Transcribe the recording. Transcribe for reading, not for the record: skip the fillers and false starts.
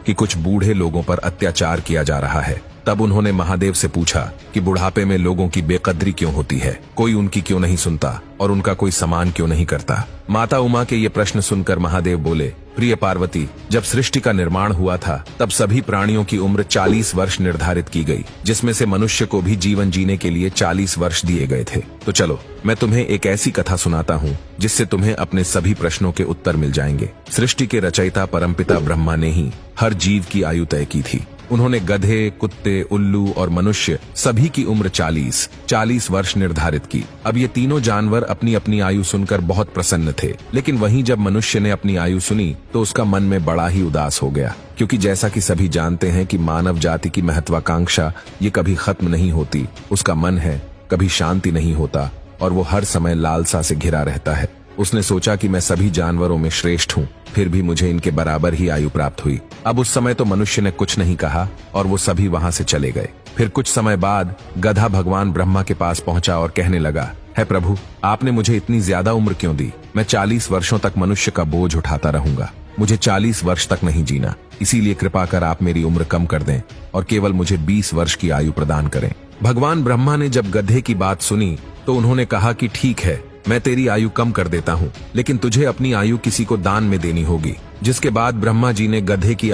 कि कुछ बूढ़े लोगों पर अत्याचार किया जा रहा है। तब उन्होंने महादेव से पूछा कि बुढ़ापे में लोगों की बेकदरी क्यों होती है, कोई उनकी क्यों नहीं सुनता और उनका कोई सम्मान क्यों नहीं करता। माता उमा के ये प्रश्न सुनकर महादेव बोले, प्रिय पार्वती, जब सृष्टि का निर्माण हुआ था तब सभी प्राणियों की उम्र 40 वर्ष निर्धारित की गई, जिसमें से मनुष्य को भी जीवन जीने के लिए 40 वर्ष दिए गए थे। तो चलो मैं तुम्हें एक ऐसी कथा सुनाता हूँ जिससे तुम्हें अपने सभी प्रश्नों के उत्तर मिल जाएंगे। सृष्टि के रचयिता परमपिता ब्रह्मा ने ही हर जीव की आयु तय की थी। उन्होंने गधे, कुत्ते, उल्लू और मनुष्य सभी की उम्र 40 वर्ष निर्धारित की। अब ये तीनों जानवर अपनी अपनी आयु सुनकर बहुत प्रसन्न थे, लेकिन वहीं जब मनुष्य ने अपनी आयु सुनी तो उसका मन में बड़ा ही उदास हो गया, क्योंकि जैसा कि सभी जानते हैं कि मानव जाति की महत्वाकांक्षा ये कभी खत्म नहीं होती। उसका मन है, कभी शांति नहीं होता और वो हर समय लालसा से घिरा रहता है। उसने सोचा कि मैं सभी जानवरों में श्रेष्ठ हूँ, फिर भी मुझे इनके बराबर ही आयु प्राप्त हुई। अब उस समय तो मनुष्य ने कुछ नहीं कहा और वो सभी वहां से चले गए। फिर कुछ समय बाद गधा भगवान ब्रह्मा के पास पहुंचा और कहने लगा, है प्रभु, आपने मुझे इतनी ज्यादा उम्र क्यों दी? मैं 40 वर्षों तक मनुष्य का बोझ उठाता रहूंगा, मुझे 40 वर्ष तक नहीं जीना, इसीलिए कृपा कर आप मेरी उम्र कम कर दें और केवल मुझे 20 वर्ष की आयु प्रदान करें। भगवान ब्रह्मा ने जब गधे की बात सुनी तो उन्होंने कहा कि ठीक है, मैं तेरी आयु कम कर देता हूँ, लेकिन तुझे अपनी आयु किसी को दान में देनी होगी। जिसके बाद ब्रह्मा जी ने गधे की